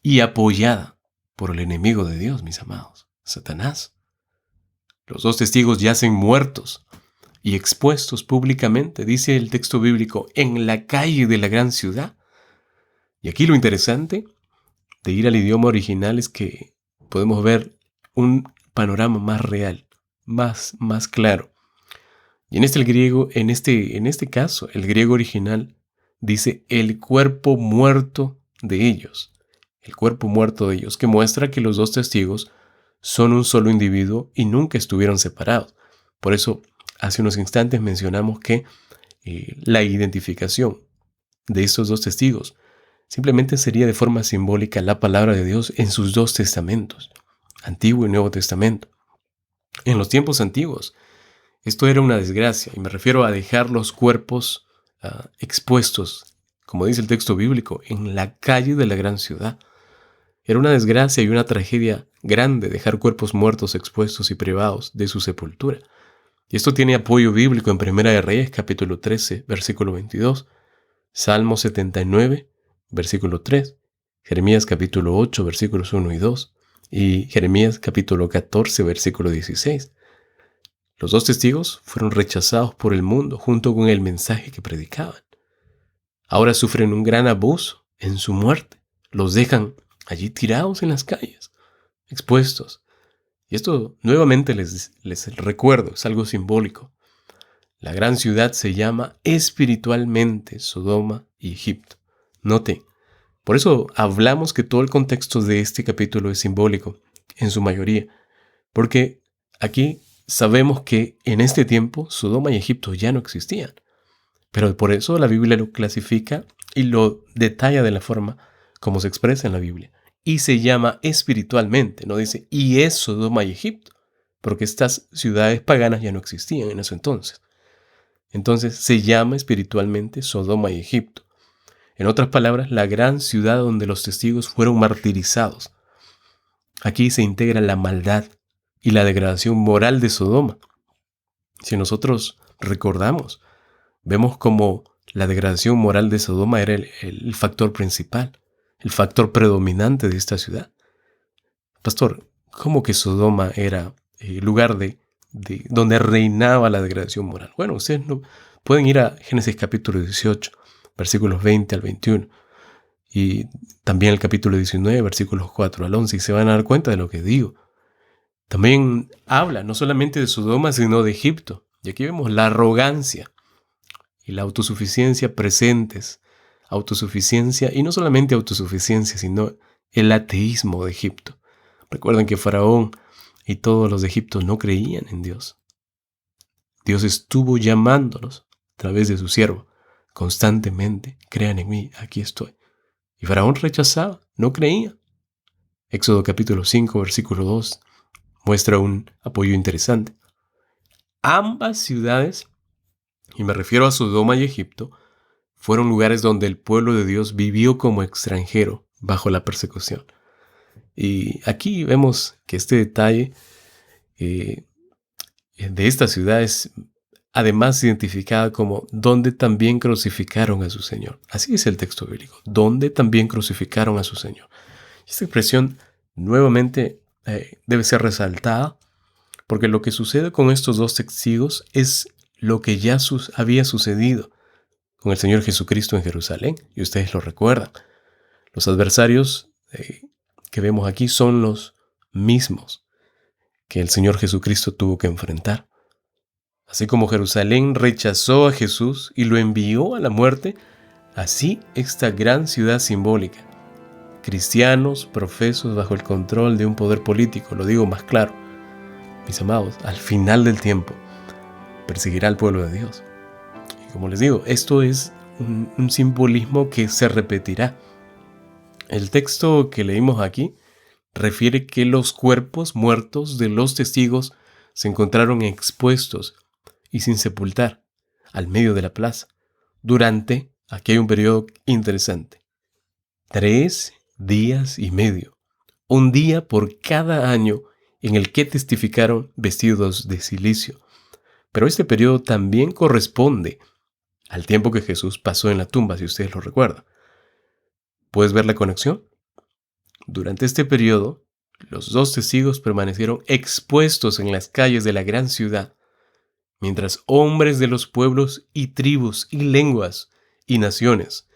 y apoyada por el enemigo de Dios, mis amados, Satanás. Los dos testigos yacen muertos y expuestos públicamente, dice el texto bíblico, en la calle de la gran ciudad. Y aquí lo interesante de ir al idioma original es que podemos ver un panorama más real, más claro. Y en este caso, el griego original dice el cuerpo muerto de ellos. El cuerpo muerto de ellos, que muestra que los dos testigos son un solo individuo y nunca estuvieron separados. Por eso, hace unos instantes mencionamos que la identificación de estos dos testigos simplemente sería de forma simbólica la palabra de Dios en sus dos testamentos, Antiguo y Nuevo Testamento. En los tiempos antiguos, esto era una desgracia, y me refiero a dejar los cuerpos expuestos, como dice el texto bíblico, en la calle de la gran ciudad. Era una desgracia y una tragedia grande dejar cuerpos muertos expuestos y privados de su sepultura. Y esto tiene apoyo bíblico en Primera de Reyes, capítulo 13, versículo 22, Salmo 79, versículo 3, Jeremías capítulo 8, versículos 1 y 2, y Jeremías capítulo 14, versículo 16. Los dos testigos fueron rechazados por el mundo junto con el mensaje que predicaban. Ahora sufren un gran abuso en su muerte. Los dejan allí tirados en las calles, expuestos. Y esto nuevamente les recuerdo, es algo simbólico. La gran ciudad se llama espiritualmente Sodoma y Egipto. Note, por eso hablamos que todo el contexto de este capítulo es simbólico, en su mayoría, porque aquí sabemos que en este tiempo Sodoma y Egipto ya no existían. Pero por eso la Biblia lo clasifica y lo detalla de la forma como se expresa en la Biblia. Y se llama espiritualmente, no dice, y es Sodoma y Egipto, porque estas ciudades paganas ya no existían en ese entonces. Entonces se llama espiritualmente Sodoma y Egipto. En otras palabras, la gran ciudad donde los testigos fueron martirizados. Aquí se integra la maldad y la degradación moral de Sodoma. Si nosotros recordamos, vemos como la degradación moral de Sodoma era el factor principal, el factor predominante de esta ciudad. Pastor, ¿cómo que Sodoma era el lugar de donde reinaba la degradación moral? Bueno, ustedes no pueden ir a Génesis capítulo 18, versículos 20 al 21, y también el capítulo 19, versículos 4 al 11, y se van a dar cuenta de lo que digo. También habla no solamente de Sodoma, sino de Egipto. Y aquí vemos la arrogancia y la autosuficiencia presentes. Autosuficiencia, y no solamente autosuficiencia, sino el ateísmo de Egipto. Recuerden que Faraón y todos los de Egipto no creían en Dios. Dios estuvo llamándolos a través de su siervo constantemente. Crean en mí, aquí estoy. Y Faraón rechazaba, no creía. Éxodo capítulo 5, versículo 2 muestra un apoyo interesante. Ambas ciudades, y me refiero a Sodoma y Egipto, fueron lugares donde el pueblo de Dios vivió como extranjero bajo la persecución. Y aquí vemos que este detalle de esta ciudad es además identificada como donde también crucificaron a su Señor. Así es el texto bíblico, donde también crucificaron a su Señor. Esta expresión nuevamente debe ser resaltada porque lo que sucede con estos dos testigos es lo que ya había sucedido con el Señor Jesucristo en Jerusalén, y ustedes lo recuerdan. Los adversarios que vemos aquí son los mismos que el Señor Jesucristo tuvo que enfrentar. Así como Jerusalén rechazó a Jesús y lo envió a la muerte, Así, esta gran ciudad simbólica, cristianos profesos bajo el control de un poder político, lo digo más claro, mis amados, al final del tiempo, perseguirá al pueblo de Dios. Y como les digo, esto es un simbolismo que se repetirá. El texto que leímos aquí refiere que los cuerpos muertos de los testigos se encontraron expuestos y sin sepultar al medio de la plaza durante, aquí hay un periodo interesante, 3 días y medio, un día por cada año en el que testificaron vestidos de cilicio. Pero este periodo también corresponde al tiempo que Jesús pasó en la tumba, si ustedes lo recuerdan. ¿Puedes ver la conexión? Durante este periodo, los 2 testigos permanecieron expuestos en las calles de la gran ciudad, mientras hombres de los pueblos y tribus y lenguas y naciones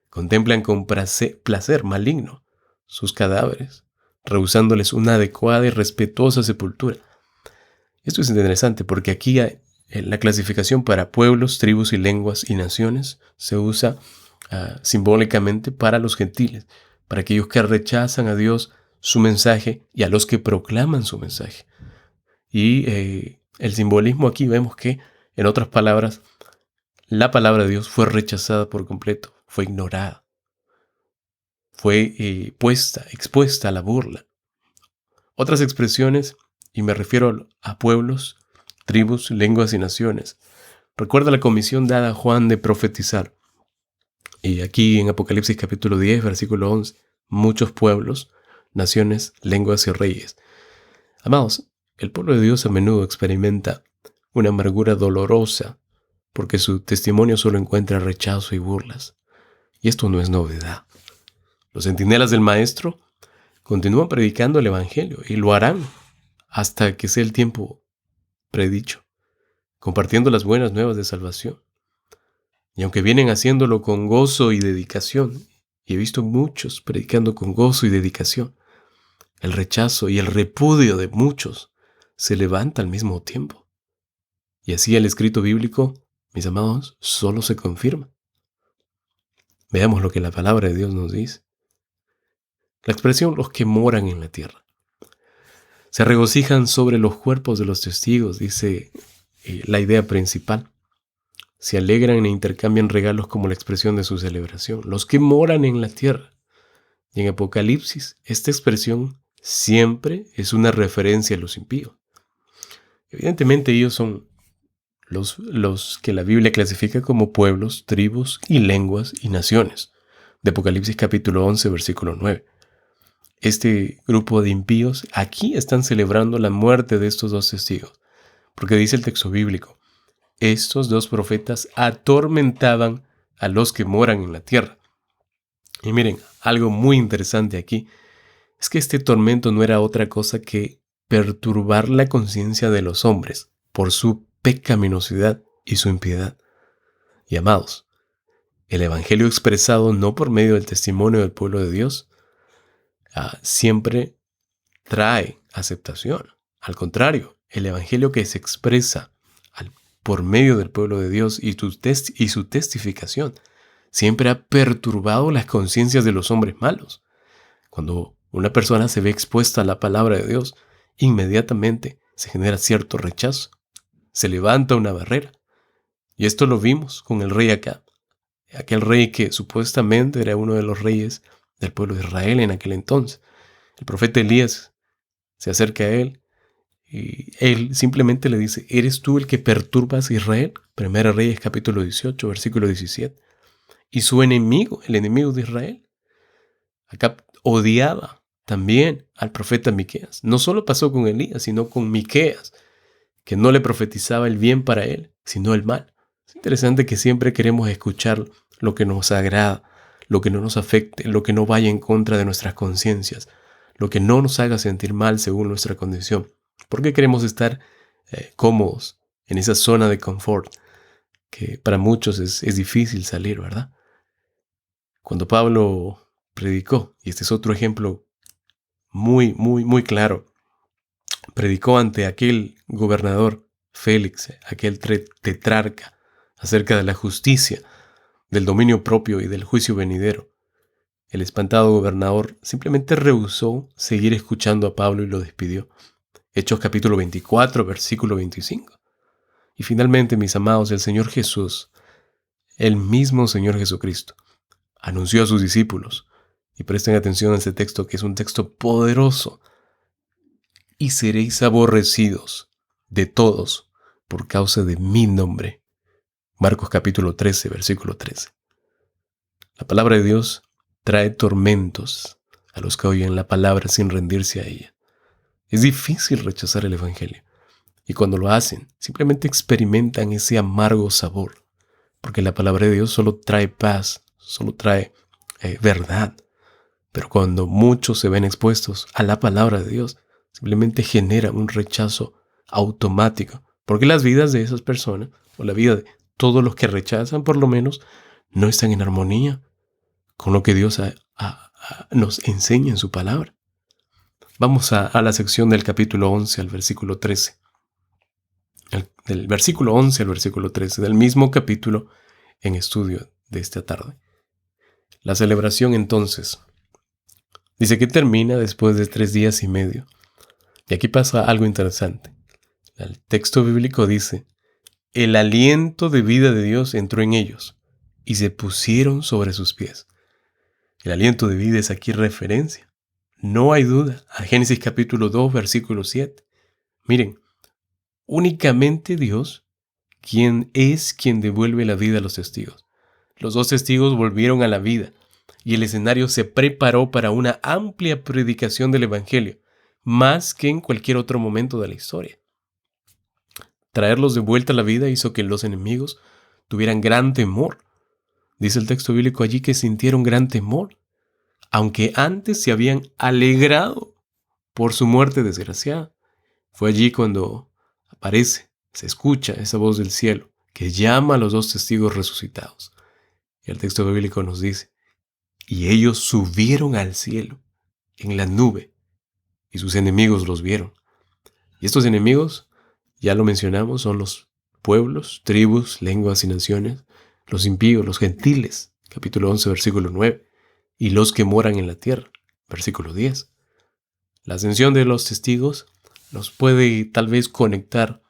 contemplan con placer maligno sus cadáveres, rehusándoles una adecuada y respetuosa sepultura. Esto es interesante porque aquí la clasificación para pueblos, tribus y lenguas y naciones se usa simbólicamente para los gentiles, para aquellos que rechazan a Dios, su mensaje, y a los que proclaman su mensaje. Y el simbolismo aquí vemos que, en otras palabras, la palabra de Dios fue rechazada por completo, fue ignorada, fue expuesta a la burla. Otras expresiones, y me refiero a pueblos, tribus, lenguas y naciones. Recuerda la comisión dada a Juan de profetizar. Y aquí en Apocalipsis capítulo 10, versículo 11, muchos pueblos, naciones, lenguas y reyes. Amados, el pueblo de Dios a menudo experimenta una amargura dolorosa porque su testimonio solo encuentra rechazo y burlas. Y esto no es novedad. Los centinelas del Maestro continúan predicando el Evangelio y lo harán hasta que sea el tiempo predicho, compartiendo las buenas nuevas de salvación. Y aunque vienen haciéndolo con gozo y dedicación, y he visto muchos predicando con gozo y dedicación, el rechazo y el repudio de muchos se levanta al mismo tiempo. Y así el escrito bíblico, mis amados, solo se confirma. Veamos lo que la palabra de Dios nos dice. La expresión los que moran en la tierra. Se regocijan sobre los cuerpos de los testigos, dice la idea principal. Se alegran e intercambian regalos como la expresión de su celebración. Los que moran en la tierra. Y en Apocalipsis, esta expresión siempre es una referencia a los impíos. Evidentemente ellos son los que la Biblia clasifica como pueblos, tribus y lenguas y naciones. De Apocalipsis capítulo 11, versículo 9. Este grupo de impíos aquí están celebrando la muerte de estos 2 testigos. Porque dice el texto bíblico, estos 2 profetas atormentaban a los que moran en la tierra. Y miren, algo muy interesante aquí es que este tormento no era otra cosa que perturbar la conciencia de los hombres por su pecaminosidad y su impiedad. Y amados, el evangelio expresado no por medio del testimonio del pueblo de Dios siempre trae aceptación. Al contrario, el evangelio que se expresa por medio del pueblo de Dios y su testificación siempre ha perturbado las conciencias de los hombres malos. Cuando una persona se ve expuesta a la palabra de Dios, inmediatamente se genera cierto rechazo. Se levanta una barrera. Y esto lo vimos con el rey Acab. Aquel rey que supuestamente era uno de los reyes del pueblo de Israel en aquel entonces. El profeta Elías se acerca a él y él simplemente le dice, ¿eres tú el que perturbas a Israel? Primera Reyes capítulo 18, versículo 17. Y su enemigo, el enemigo de Israel, Acab odiaba también al profeta Miqueas. No solo pasó con Elías, sino con Miqueas, que no le profetizaba el bien para él, sino el mal. Es interesante que siempre queremos escuchar lo que nos agrada, lo que no nos afecte, lo que no vaya en contra de nuestras conciencias, lo que no nos haga sentir mal según nuestra condición. ¿Por qué queremos estar cómodos en esa zona de confort que para muchos es difícil salir, verdad? Cuando Pablo predicó, y este es otro ejemplo muy, muy, muy claro, predicó ante aquel gobernador Félix, aquel tetrarca, acerca de la justicia, del dominio propio y del juicio venidero. El espantado gobernador simplemente rehusó seguir escuchando a Pablo y lo despidió. Hechos capítulo 24, versículo 25. Y finalmente, mis amados, el Señor Jesús, el mismo Señor Jesucristo, anunció a sus discípulos, y presten atención a este texto que es un texto poderoso: y seréis aborrecidos de todos por causa de mi nombre. Marcos capítulo 13, versículo 13. La palabra de Dios trae tormentos a los que oyen la palabra sin rendirse a ella. Es difícil rechazar el Evangelio, y cuando lo hacen, simplemente experimentan ese amargo sabor, porque la palabra de Dios solo trae paz, solo trae verdad. Pero cuando muchos se ven expuestos a la palabra de Dios, simplemente genera un rechazo automático, porque las vidas de esas personas, o la vida de todos los que rechazan por lo menos, no están en armonía con lo que Dios nos enseña en su palabra. Vamos a la sección del capítulo 11 al versículo 13. Del versículo 11 al versículo 13, del mismo capítulo en estudio de esta tarde. La celebración entonces dice que termina después de 3 días y medio. Y aquí pasa algo interesante. El texto bíblico dice: el aliento de vida de Dios entró en ellos y se pusieron sobre sus pies. El aliento de vida es aquí referencia, no hay duda, a Génesis capítulo 2, versículo 7. Miren, únicamente Dios, quien devuelve la vida a los testigos. Los 2 testigos volvieron a la vida y el escenario se preparó para una amplia predicación del Evangelio, más que en cualquier otro momento de la historia. Traerlos de vuelta a la vida hizo que los enemigos tuvieran gran temor. Dice el texto bíblico allí que sintieron gran temor, aunque antes se habían alegrado por su muerte desgraciada. Fue allí cuando se escucha esa voz del cielo que llama a los 2 testigos resucitados. Y el texto bíblico nos dice: y ellos subieron al cielo en la nube, y sus enemigos los vieron. Y estos enemigos, ya lo mencionamos, son los pueblos, tribus, lenguas y naciones, los impíos, los gentiles, capítulo 11, versículo 9, y los que moran en la tierra, versículo 10. La ascensión de los testigos nos puede tal vez conectar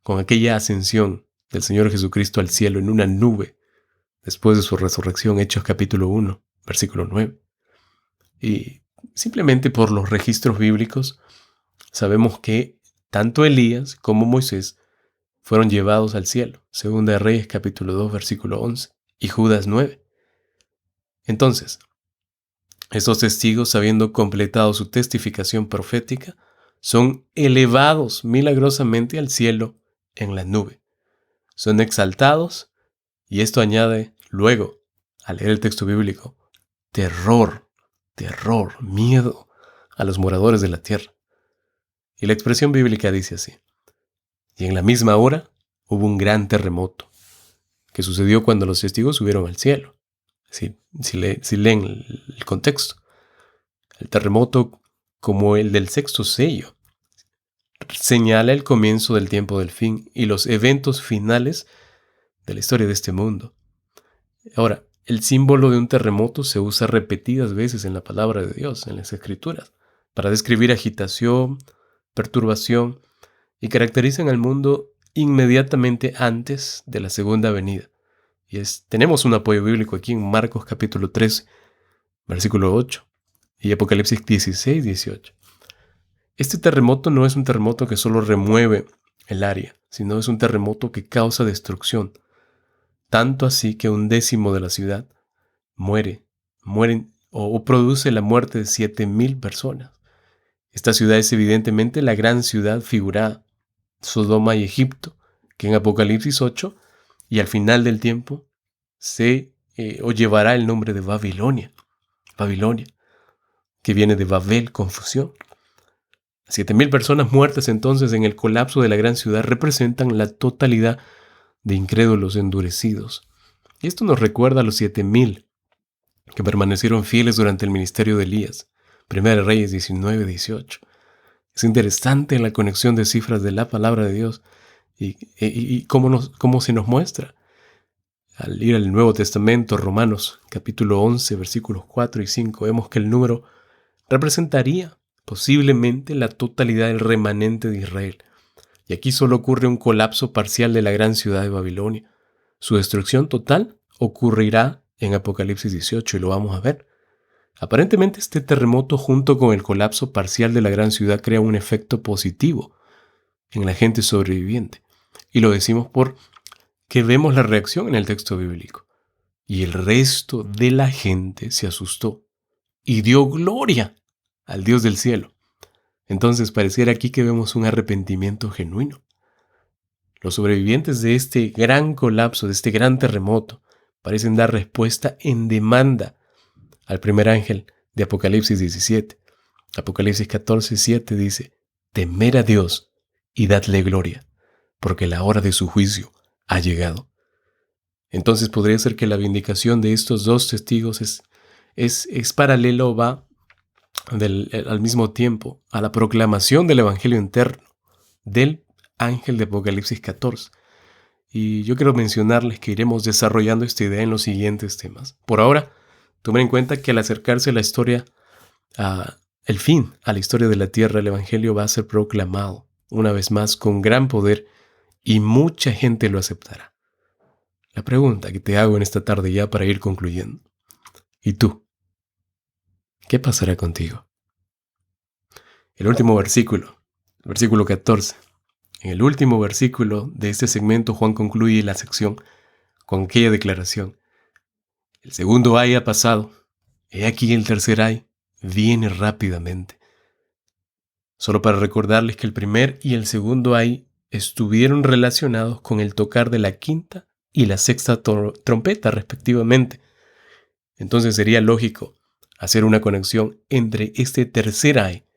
con aquella ascensión del Señor Jesucristo al cielo en una nube después de su resurrección, Hechos capítulo 1, versículo 9. Y simplemente por los registros bíblicos sabemos que tanto Elías como Moisés fueron llevados al cielo, Segunda de Reyes capítulo 2, versículo 11, y Judas 9. Entonces, estos testigos, habiendo completado su testificación profética, son elevados milagrosamente al cielo en la nube. Son exaltados, y esto añade luego, al leer el texto bíblico, terror, miedo a los moradores de la tierra. Y la expresión bíblica dice así: y en la misma hora hubo un gran terremoto, que sucedió cuando los testigos subieron al cielo. Si leen el contexto, el terremoto, como el del 6º sello, señala el comienzo del tiempo del fin y los eventos finales de la historia de este mundo. Ahora, el símbolo de un terremoto se usa repetidas veces en la palabra de Dios, en las Escrituras, para describir agitación, perturbación, y caracterizan al mundo inmediatamente antes de la segunda venida. Y tenemos un apoyo bíblico aquí en Marcos capítulo 13, versículo 8, y Apocalipsis 16, 18. Este terremoto no es un terremoto que solo remueve el área, sino es un terremoto que causa destrucción. Tanto así que 1/10 de la ciudad mueren o produce la muerte de 7,000 personas. Esta ciudad es evidentemente la gran ciudad figurada, Sodoma y Egipto, que en Apocalipsis 8 y al final del tiempo llevará el nombre de Babilonia, que viene de Babel, confusión. 7,000 personas muertas entonces en el colapso de la gran ciudad representan la totalidad de incrédulos endurecidos. Y esto nos recuerda a los 7,000 que permanecieron fieles durante el ministerio de Elías, Primera de Reyes 19, 18. Es interesante la conexión de cifras de la palabra de Dios y cómo se nos muestra. Al ir al Nuevo Testamento, Romanos capítulo 11, versículos 4 y 5, vemos que el número representaría posiblemente la totalidad del remanente de Israel. Y aquí solo ocurre un colapso parcial de la gran ciudad de Babilonia. Su destrucción total ocurrirá en Apocalipsis 18 y lo vamos a ver. Aparentemente este terremoto junto con el colapso parcial de la gran ciudad crea un efecto positivo en la gente sobreviviente. Y lo decimos porque vemos la reacción en el texto bíblico. Y el resto de la gente se asustó y dio gloria al Dios del cielo. Entonces pareciera aquí que vemos un arrepentimiento genuino. Los sobrevivientes de este gran colapso, de este gran terremoto, parecen dar respuesta en demanda al primer ángel de Apocalipsis 17. Apocalipsis 14, 7 dice: temer a Dios y dadle gloria, porque la hora de su juicio ha llegado. Entonces podría ser que la vindicación de estos dos testigos es paralelo o va al mismo tiempo a la proclamación del evangelio interno del ángel de Apocalipsis 14. Y yo quiero mencionarles que iremos desarrollando esta idea en los siguientes temas. Por ahora, tomen en cuenta que al acercarse a la historia, el fin a la historia de la tierra, el evangelio va a ser proclamado una vez más con gran poder y mucha gente lo aceptará. La pregunta que te hago en esta tarde ya para ir concluyendo: ¿y tú? ¿Qué pasará contigo? El último versículo, el versículo 14. En el último versículo de este segmento, Juan concluye la sección con aquella declaración: el segundo ay ha pasado, he aquí el tercer ay viene rápidamente. Solo para recordarles que el primer y el segundo ay estuvieron relacionados con el tocar de la quinta y la sexta trompeta respectivamente. Entonces sería lógico hacer una conexión entre este tercer ay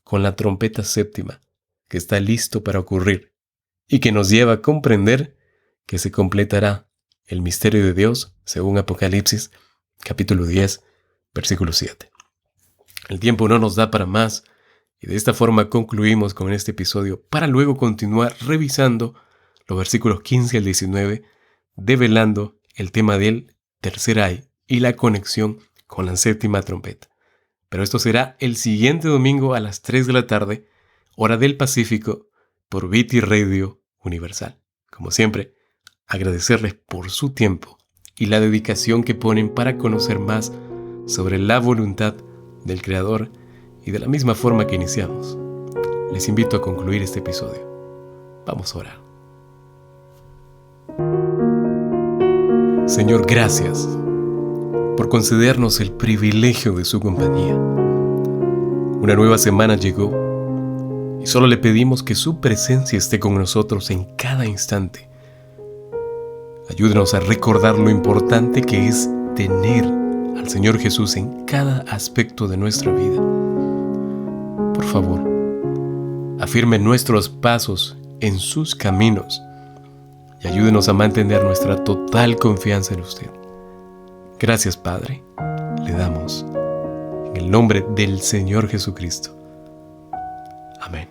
con la trompeta séptima, que está listo para ocurrir y que nos lleva a comprender que se completará el misterio de Dios según Apocalipsis capítulo 10, versículo 7. El tiempo no nos da para más y de esta forma concluimos con este episodio para luego continuar revisando los versículos 15 al 19, develando el tema del tercer ay y la conexión con la séptima trompeta. Pero esto será el siguiente domingo a las 3 de la tarde, hora del Pacífico, por VT Radio Universal. Como siempre, agradecerles por su tiempo y la dedicación que ponen para conocer más sobre la voluntad del Creador, y de la misma forma que iniciamos, les invito a concluir este episodio. Vamos a orar. Señor, gracias por concedernos el privilegio de su compañía. Una nueva semana llegó y solo le pedimos que su presencia esté con nosotros en cada instante. Ayúdenos a recordar lo importante que es tener al Señor Jesús en cada aspecto de nuestra vida. Por favor, afirme nuestros pasos en sus caminos y ayúdenos a mantener nuestra total confianza en usted. Gracias, Padre, le damos en el nombre del Señor Jesucristo. Amén.